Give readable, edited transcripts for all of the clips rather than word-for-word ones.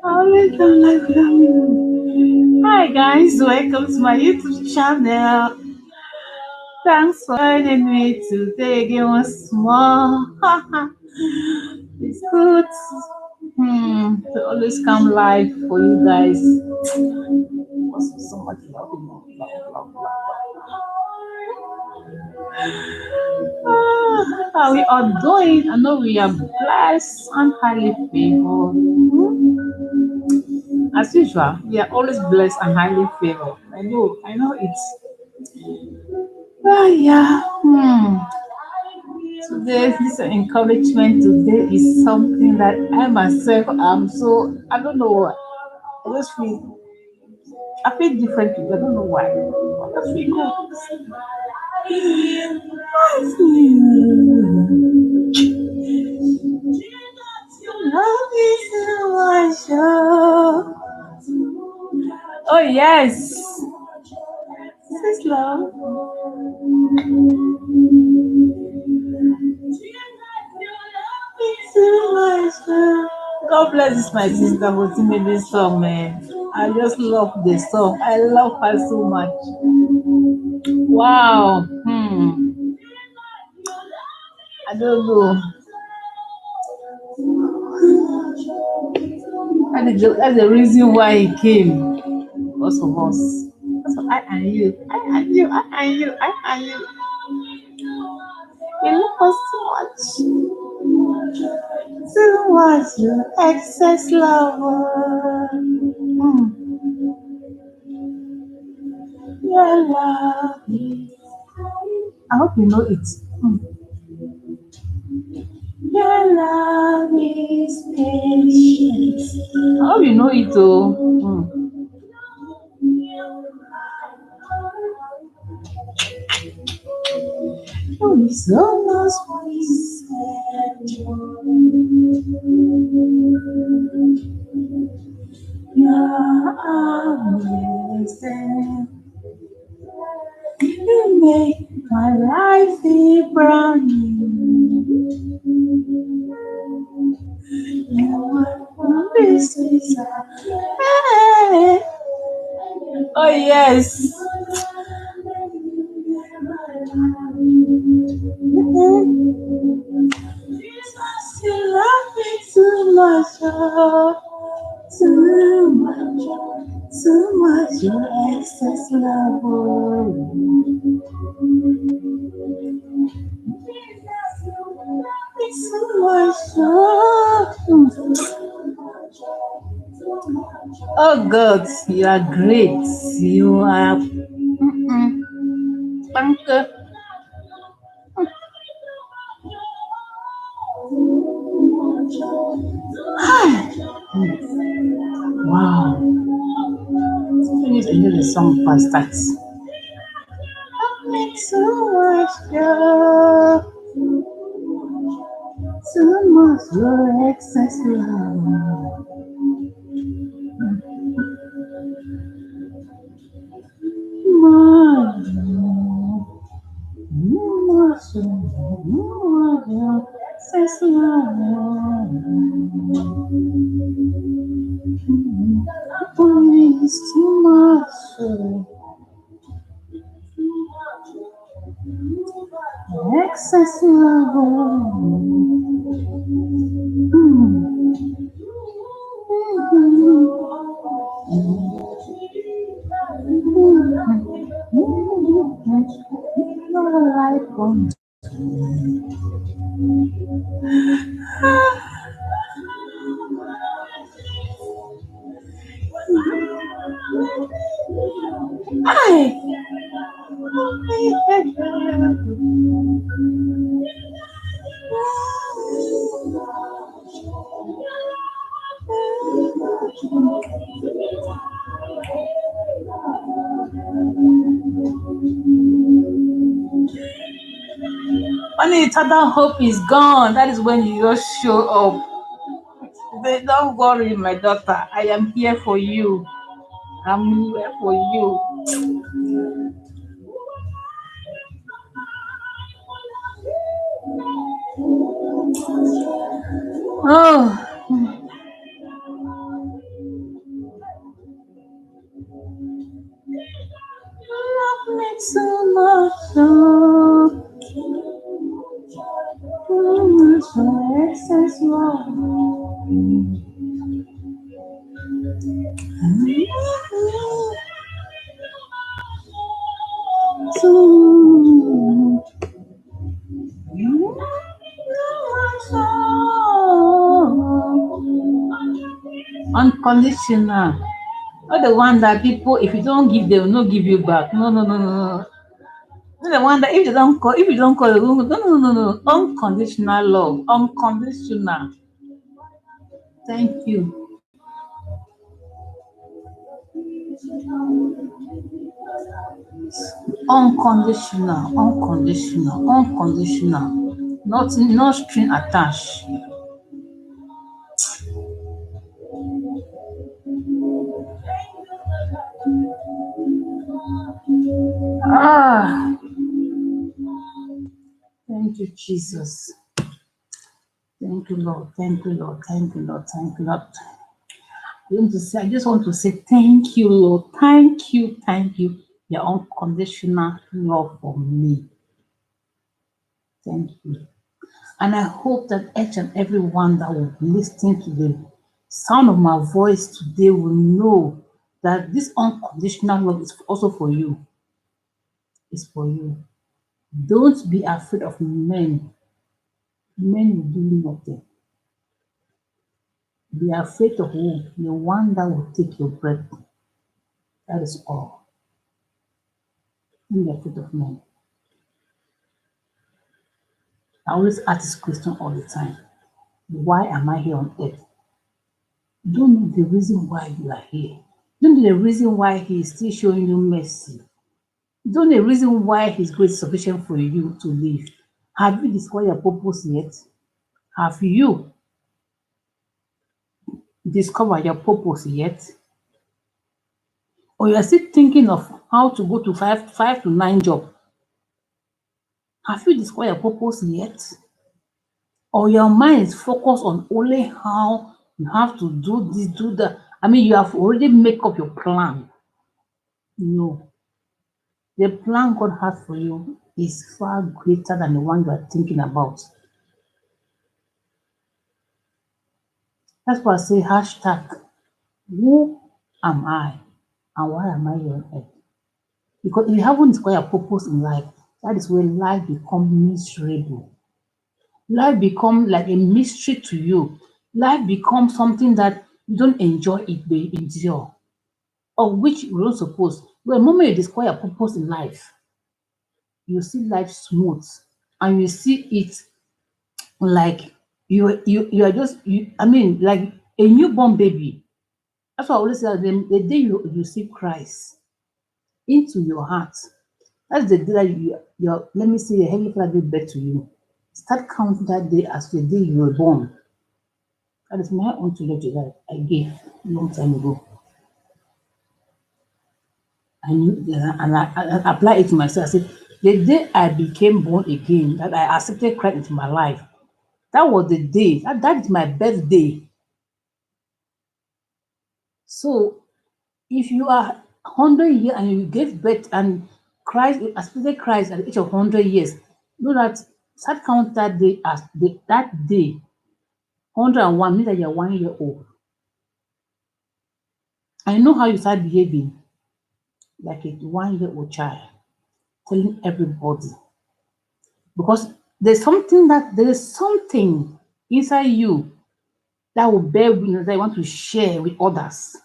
Always don't like them. Hi guys, welcome to my YouTube channel. Thanks for joining me today again once more. It's good to always come live for you guys. So much love, love, love. How we are doing? I know we are blessed and highly favored. As usual, we are always blessed and highly favored. I know it's. Yeah. Today, this encouragement today is something that I myself am so. I don't know why. I just feel. I feel differently. I don't know why. I just feel good. Love is my show. Oh yes, this is love. God bless this my sister for singing this song, man. I just love the song. I love her so much. Wow. I don't know. That's the reason why he came. Because of us. Because of I and you. I and you. I and you. I and you. You love us so much. Too much excess love. Your love. I hope you know it. Your love is patient. I hope you know it, oh. Oh, it's almost peace and you're amazing. You make my life feel brand new. This is hey. Oh yes. You love me too much, oh, too much, too much, your excess love. It's too much, oh God, you are great. You are. Thank you. Wow. I need to hear the song first. Starts. Makes so much love, so much your excess love. More, more, so more your excess love. It's too much. Excess love. Hi. When the total hope is gone, that is when you just show up. They don't worry, my daughter. I am here for you. I'm here for you. Oh, you love me too much. Too much excess love. Too unconditional. Not the one that people, if you don't give, they will not give you back. No, no, no, no, no. Not the one that if you don't call, no, no, no, no, no. Unconditional love. Unconditional. Thank you. Unconditional, unconditional, unconditional. Nothing, no string attached. Ah, thank you, Jesus. Thank you, Lord. Thank you, Lord. Thank you, Lord. Thank you, Lord. I just want to say thank you, Lord. Thank you, thank you. Your unconditional love for me. Thank you. And I hope that each and every one that will be listening to the sound of my voice today will know that this unconditional love is also for you. It's for you. Don't be afraid of men. Men will do nothing. Be afraid of who? The one that will take your breath. That is all. Don't be afraid of men. I always ask this question all the time. Why am I here on earth? Don't know the reason why you are here. Don't know the reason why he is still showing you mercy. Don't know the reason why his grace is sufficient for you to live. Have you discovered your purpose yet? Have you discovered your purpose yet? Or you are still thinking of how to go to five to nine job? Have you discovered your purpose yet? Or your mind is focused on only how you have to do this, do that? I mean, you have already make up your plan. No. The plan God has for you is far greater than the one you are thinking about. That's why I say hashtag, who am I and why am I here on earth? Because if you haven't discovered your purpose in life, that is when life becomes miserable. Life becomes like a mystery to you. Life becomes something that you don't enjoy it, but you endure. Of which you don't suppose. But the moment you discover your purpose in life, you see life smooth and you see it like you are just you I mean like a newborn baby. That's why I always say that the day you see Christ into your heart, that's the day that your let me say your heavenly father gave birth to you. Start counting that day as the day you were born. That is my own theology that I gave a long time ago. I knew and I apply it to myself. I said, the day I became born again, that I accepted Christ into my life, that was the day, that is my birthday. So if you are 100 years and you gave birth and Christ, you accepted Christ at the age of 100 years, know that start count that day as that day, 101 means that you're 1 year old. I know how you start behaving like a 1 year old child, telling everybody. Because there is something inside you that will bear witness that you want to share with others.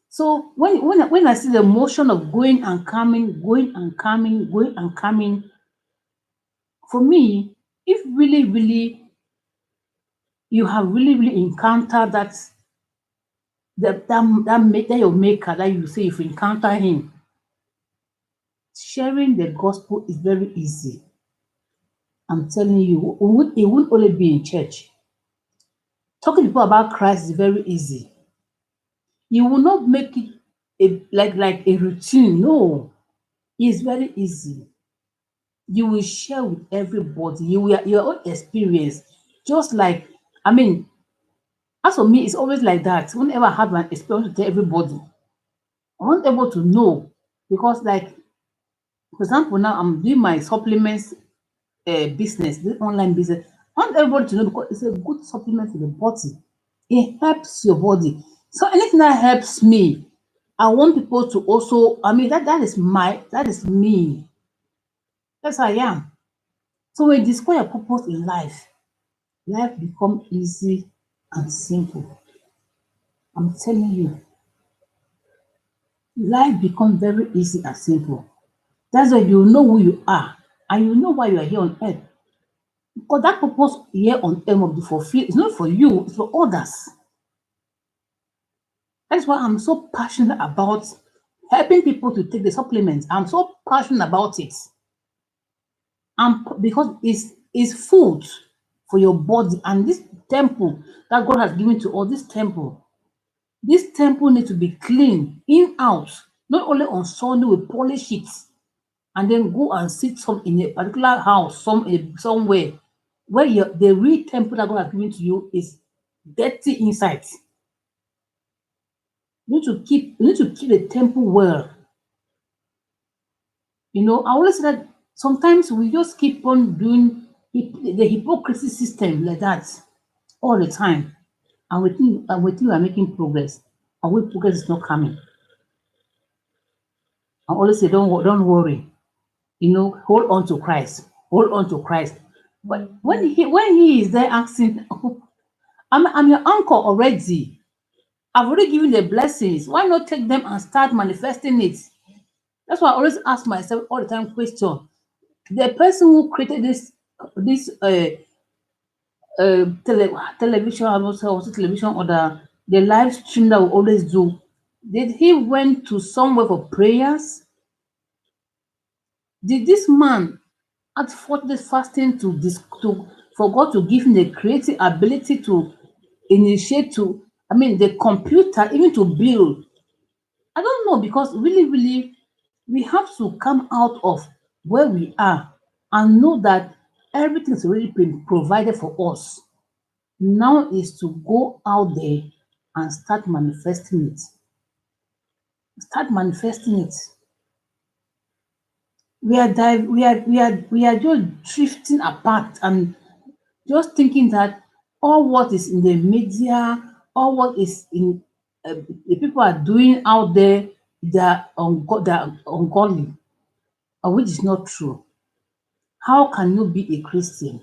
So when I see the motion of going and coming, going and coming, going and coming, for me, if really, really you have really, really encountered that your maker that you say if you encounter him, sharing the gospel is very easy. I'm telling you, it won't only be in church. Talking to people about Christ is very easy. You will not make it like a routine. No, it's very easy. You will share with everybody. You will your own experience. Just like I mean, as for me, it's always like that. Whenever I have an experience to tell everybody, I want able to know because, like for example, now I'm doing my supplements business, this online business. I want everybody to know because it's a good supplement for the body. It helps your body. So anything that helps me, I want people to also. I mean that is me. That's how I am. So when you discover your purpose in life, life become easy and simple. I'm telling you, life become very easy and simple. That's why you know who you are and you know why you are here on earth. Because that purpose here on earth must be fulfilled. It's not for you, it's for others. That's why I'm so passionate about helping people to take the supplements. I'm so passionate about it. Because it's food for your body and this temple that God has given to us, this temple needs to be clean in out. Not only on Sunday we polish it and then go and sit some in a particular house, somewhere where the real temple that God has given to you is dirty inside. You need to keep the temple well. I always say that sometimes we just keep on doing the hypocrisy system like that all the time, and we think we are making progress, and when progress is not coming. I always say, don't worry, hold on to Christ, hold on to Christ. But when he is there asking, I'm your uncle already. I've already given the blessings. Why not take them and start manifesting it? That's why I always ask myself all the time question. The person who created this television, also television, or the live stream that we always do, did he went to somewhere for prayers? Did this man at 40 days fasting for God to give him the creative ability to initiate to, I mean, the computer, even to build? I don't know, because really, really, we have to come out of where we are and know that everything's already been provided for us. Now is to go out there and start manifesting it. Start manifesting it. We are just drifting apart and just thinking that all what is in the media, all what is in the people are doing out there, they are ungodly, which is not true. How can you be a Christian,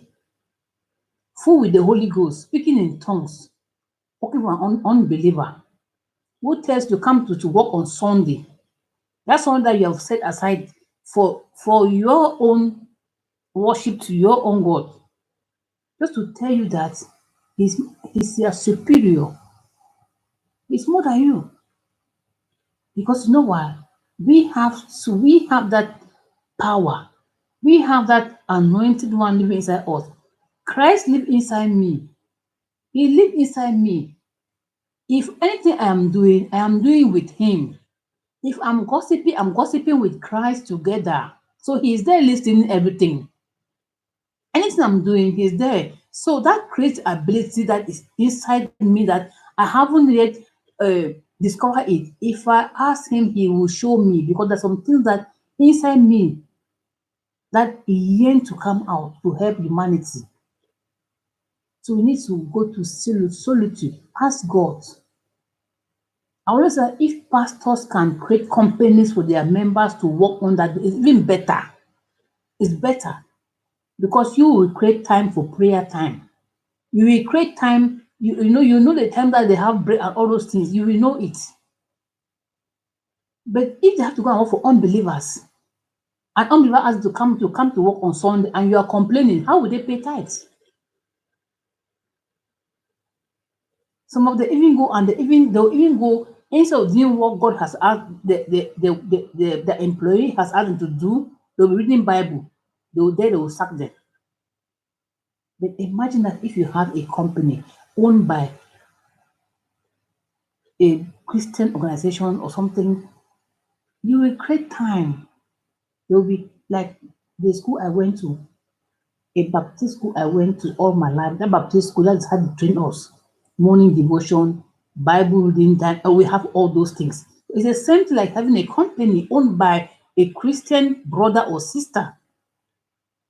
full with the Holy Ghost, speaking in tongues, working for an unbeliever who tells you to come to work on Sunday? That's one that you have set aside for your own worship to your own God, just to tell you that he's he's your superior. He's more than you. Because you know what? We have that power. We have that anointed one living inside us. Christ lives inside me. He lives inside me. If anything I am doing with him. If I'm gossiping with Christ together. So he's there listening everything. Anything I'm doing, he's there. So that creates ability that is inside me that I haven't yet uh, discovered it. If I ask him, he will show me, because there's some things that inside me that yearn to come out to help humanity. So we need to go to solitude, ask God. I always say if pastors can create companies for their members to work on that, it's even better. It's better because you will create time for prayer time. You will create time. You know the time that they have break and all those things. You will know it. But if they have to go and work for unbelievers, and unbeliever has to come to work on Sunday, and you are complaining, how will they pay tithes? Some of them even go and they'll even go instead of doing what God has asked the employee has asked them to do, they'll be reading Bible. They will sack them. But imagine that if you have a company owned by a Christian organization or something, you will create time. There will be like the school I went to, a Baptist school I went to all my life. That Baptist school that's had to train us. Morning devotion, Bible reading time, and we have all those things. It's the same thing like having a company owned by a Christian brother or sister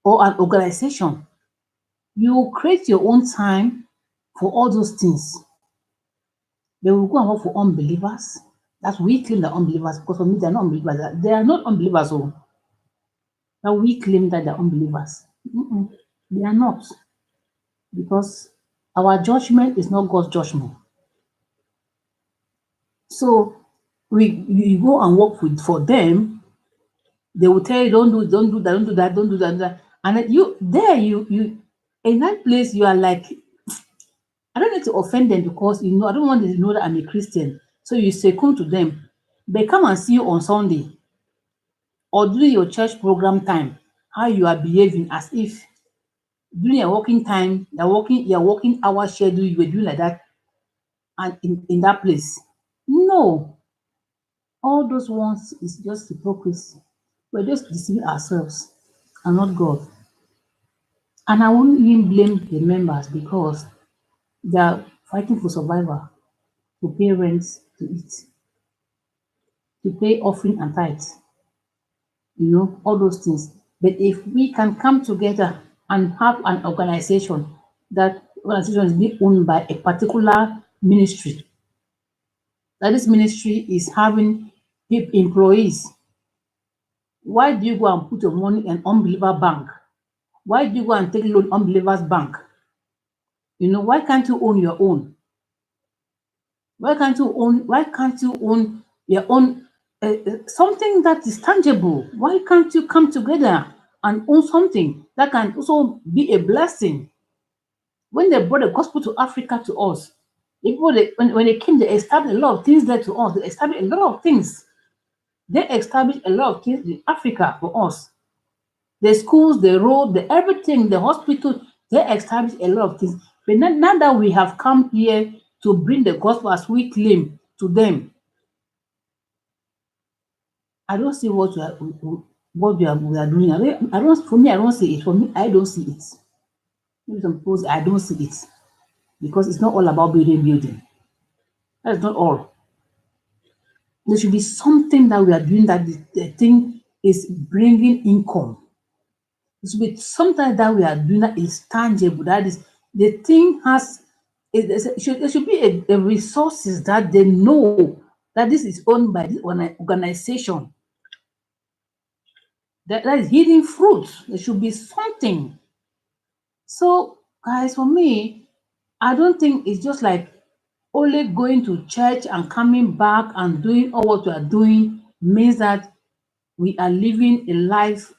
or an organization. You create your own time for all those things. They will go and work for unbelievers. That's we claim they're unbelievers because for me they're not unbelievers. They are not unbelievers. Oh, that we claim that they're unbelievers. Mm-mm, they are not because our judgment is not God's judgment. So we you go and work with for them. They will tell you don't do that, don't do that, don't do that, don't do that. And then you in that place you are like I don't need to offend them because I don't want them to know that I'm a Christian. So you second to them. They come and see you on Sunday or during your church program time, how you are behaving as if during your working time, your working hour schedule, you were doing like that and in that place. No, all those ones is just hypocrisy. We're just deceiving ourselves and not God. And I won't even blame the members because they are fighting for survival, to pay rent, to eat, to pay offering and tithes, all those things. But if we can come together and have an organization, that organization is being owned by a particular ministry, that this ministry is having employees, why do you go and put your money in unbeliever bank? Why do you go and take loan unbelievers bank? Why can't you own your own? Why can't you own your own something that is tangible? Why can't you come together and own something that can also be a blessing? When they brought the gospel to Africa to us, when they came, they established a lot of things there to us. They established a lot of things. They established a lot of things in Africa for us. The schools, the road, the everything, the hospital, they established a lot of things. But now that we have come here to bring the gospel as we claim to them, I don't see we are doing. For me, I don't see it. For me, I don't see it. Maybe some people say I don't see it because it's not all about building. That's not all. There should be something that we are doing that the thing is bringing income. There should be something that we are doing that is tangible. That is the thing has. There should be a resources that they know that this is owned by this organization that is hidden fruit. There should be something. So, guys, for me, I don't think it's just like only going to church and coming back and doing all what we are doing means that we are living a life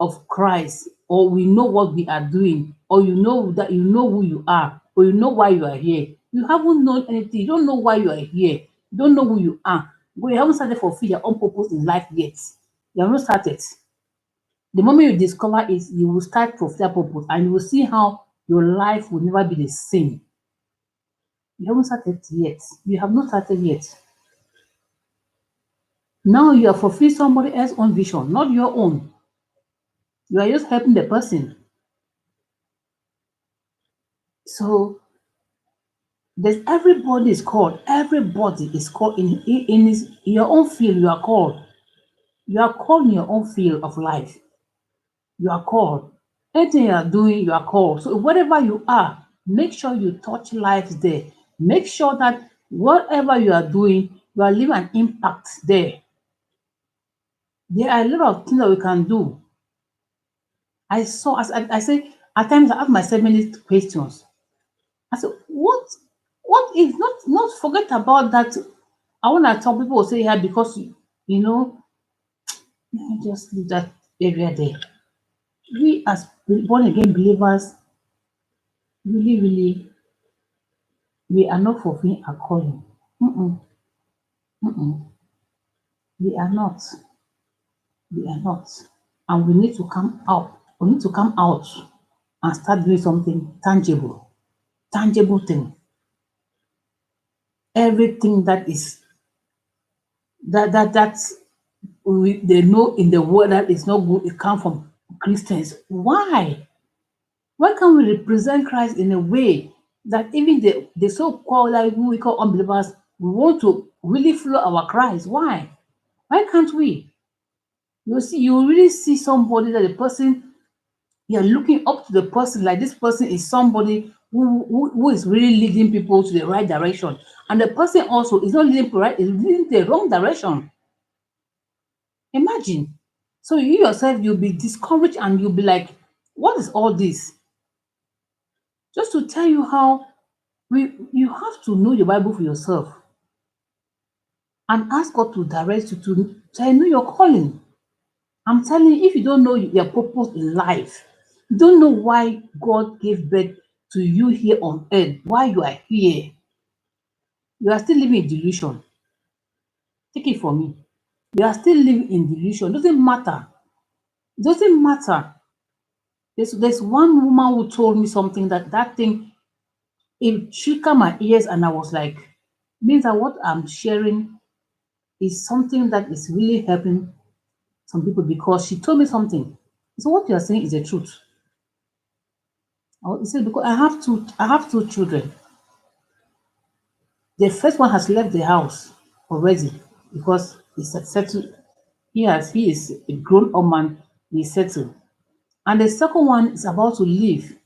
of Christ, or we know what we are doing, or you know who you are, or you know why you are here. You haven't known anything. You don't know why you are here. You don't know who you are. But you haven't started fulfill your own purpose in life yet. You have not started. The moment you discover it, you will start for that purpose and you will see how your life will never be the same. You haven't started yet. You have not started yet. Now you are fulfilling somebody else's own vision, not your own. You are just helping the person. So everybody is called. Everybody is called in your own field. You are called. You are called in your own field of life. You are called. Anything you are doing, you are called. So whatever you are, make sure you touch lives there. Make sure that whatever you are doing, you are leaving an impact there. There are a lot of things that we can do. As I say, at times I ask myself many questions. I said, what if not forget about that? I want to tell people say here because let me just leave that area there. We as born again believers, really, really, we are not fulfilling our calling. Mm-mm, mm-mm. We are not. We are not. And we need to come out. We need to come out and start doing something tangible. Tangible thing. Everything that is that they know in the world that it's not good, it comes from Christians. Why? Why can't we represent Christ in a way that even the so-called, like who we call unbelievers, we want to really follow our Christ? Why? Why can't we? You see, you really see somebody that the person, you're looking up to the person, like this person is somebody who is really leading people to the right direction. And the person also is not leading people right, is leading the wrong direction. Imagine. So you yourself, you'll be discouraged and you'll be like, what is all this? Just to tell you how you have to know your Bible for yourself and ask God to direct you to know your calling. I'm telling you, if you don't know your purpose in life, you don't know why God gave birth to you here on earth, why you are here, you are still living in delusion. Take it from me. You are still living in delusion. Doesn't matter. Doesn't matter. There's one woman who told me something that thing, it triggered my ears, and I was like, means that what I'm sharing is something that is really helping some people, because she told me something. So what you are saying is the truth. He said, because I have two children. The first one has left the house already because he's settled. He is a grown up man, he's settled. And the second one is about to leave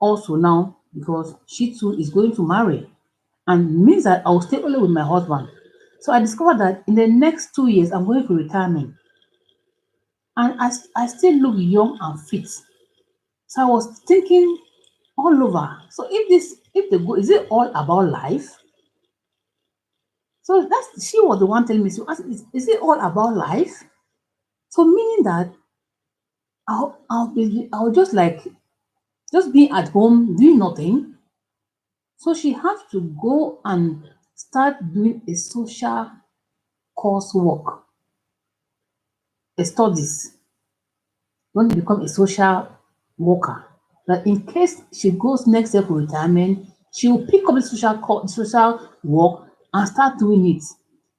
also now because she too is going to marry. And means that I will stay only with my husband. So I discovered that in the next 2 years, I'm going for retirement. And I still look young and fit. So I was thinking all over. So if the goal, is it all about life? So she was the one telling me, so is it all about life? So meaning that I'll just like just being at home doing nothing. So she has to go and start doing a social coursework, a studies, want to become a social worker. That in case she goes next year for retirement, she will pick up the social work and start doing it.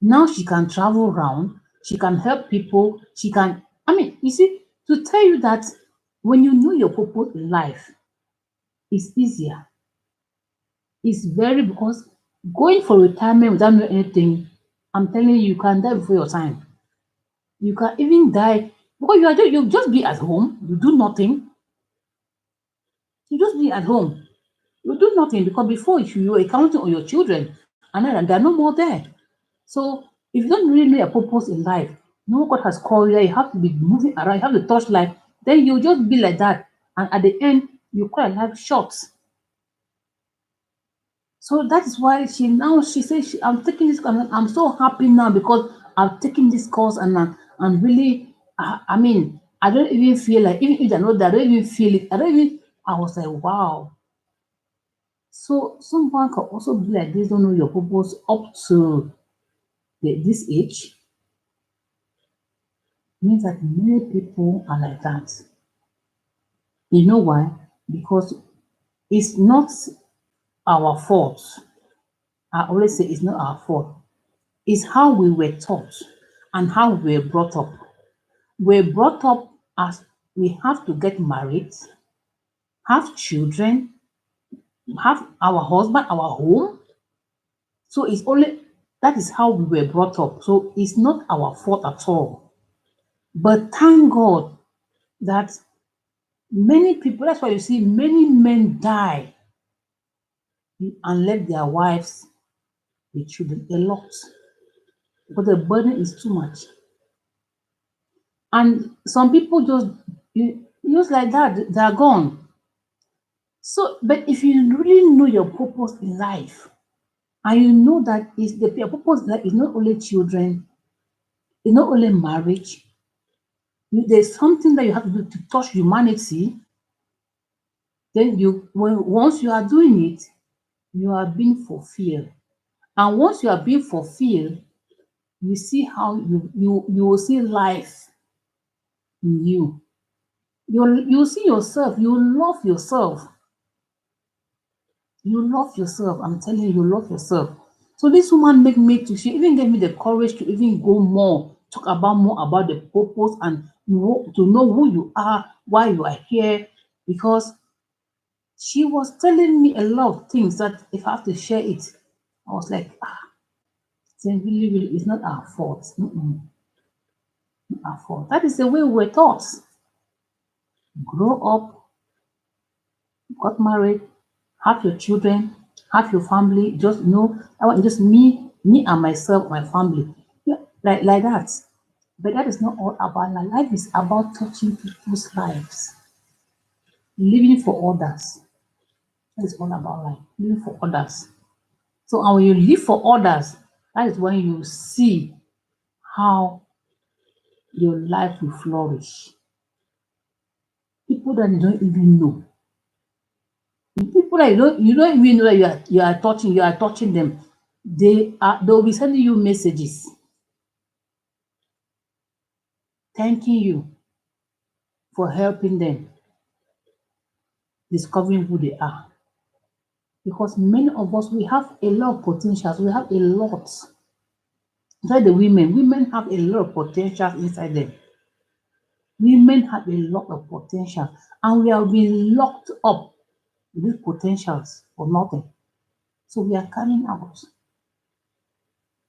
Now she can travel around, she can help people, she can, I mean, you see, to tell you that when you know your purpose in life, it's easier. It's very, because going for retirement without knowing anything, I'm telling you, you can die before your time. You can even die because you just be at home, you do nothing, you just be at home. You do nothing because before you were counting on your children and then there are no more there. So if you don't really know your purpose in life, know what God has called you, you have to be moving around, you have to touch life, then you just be like that. And at the end, you cut your life short. So that is why she says I'm taking this course. I'm so happy now because I've taken this course and really I mean I don't even feel like, even if I know that, I don't even feel it. I was like, wow. So someone can also be like this, don't know your purpose up to this age. Means that many people are like that. You know why? Because it's not our fault. I always say it's not our fault. It's how we were taught and how we were brought up. We're brought up as we have to get married, have children, have our husband, our home. So it's only that is how we were brought up. So it's not our fault at all. But thank God that many people, that's why you see many men die and left their wives with children a lot. But the burden is too much. And some people just like that, they're gone. So, but if you really know your purpose in life, and you know that is your purpose in life is not only children, it's not only marriage, there's something that you have to do to touch humanity, then once you are doing it, you are being fulfilled. And once you are being fulfilled, you see how you will see life in you. You'll see yourself, you love yourself. You love yourself. I'm telling you, you love yourself. So this woman make me to, she even gave me the courage to even go more, talk about more about the purpose and to know who you are, why you are here, because she was telling me a lot of things that if I have to share it, I was like, it's really, really, it's not our fault. Not our fault. That is the way we were taught. Grow up, got married, have your children, have your family. Just know, I want just me and myself, my family, yeah, like that. But that is not all about life. Life is about touching people's lives, living for others. That is all about life, living for others. So, and when you live for others, that is when you see how your life will flourish. People that you don't even know, people that you don't even know that you are touching them. They will be sending you messages thanking you for helping them discovering who they are. Because many of us, we have a lot of potentials. We have a lot. Inside the women have a lot of potentials inside them. Women have a lot of potential, and we have been locked up with these potentials for nothing. So we are coming out.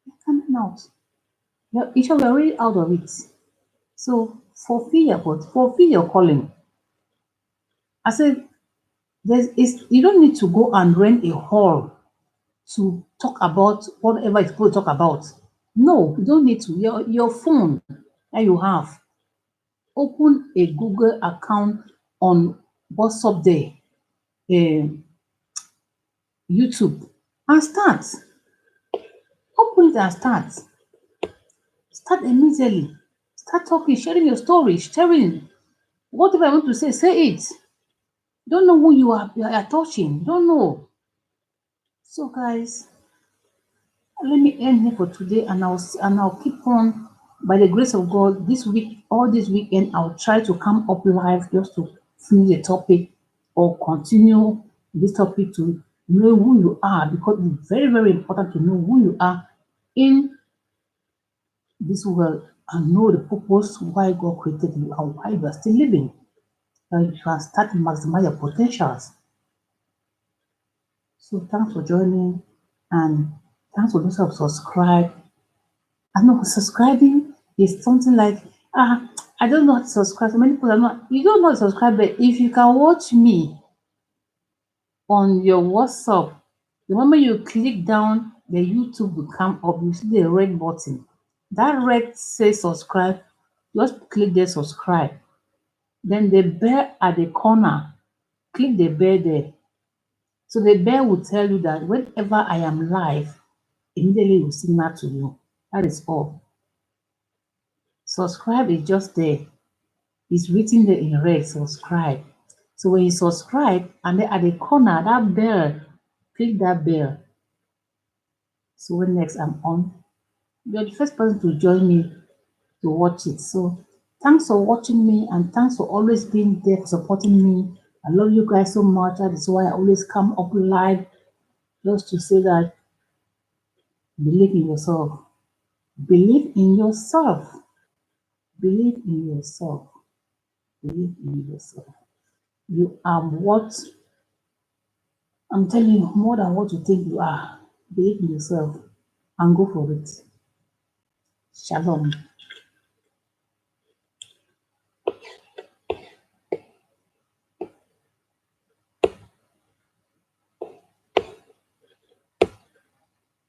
We're coming out. Each of we're already out of it. So fulfill your calling. I said you don't need to go and rent a hall to talk about whatever it's going to talk about. No, you don't need to. Your phone that you have, open a Google account on what's up there, um, YouTube, and start. Open it and start. Start immediately. Start talking, sharing your story, sharing whatever I want to say it. Don't know who you are touching. Don't know. So guys, let me end here for today, and I'll keep on by the grace of God this week, all this weekend. I'll try to come up live just to finish the topic or continue this topic to know who you are, because it's very, very important to know who you are in this world and know the purpose why God created you and why you are still living. And you can start to maximize your potentials. So thanks for joining, and thanks for those who have subscribed. I know subscribing is something like I don't know how to subscribe. So many people are not, you don't know how to subscribe, but if you can watch me on your WhatsApp, the moment you click down, the YouTube will come up. You see the red button. That red says subscribe. Just click there, subscribe. Then the bell at the corner, click the bell there. So the bell will tell you that whenever I am live, immediately it will signal to you. That is all. Subscribe is just there. It's written there in red, subscribe. So when you subscribe, and then at the corner, that bell, click that bell. So when next I'm on, you're the first person to join me to watch it. So thanks for watching me, and thanks for always being there for supporting me. I love you guys so much. That is why I always come up live just to say that believe in yourself. Believe in yourself. Believe in yourself. Believe in yourself. You are what I'm telling you, more than what you think you are. Believe in yourself and go for it. Shalom.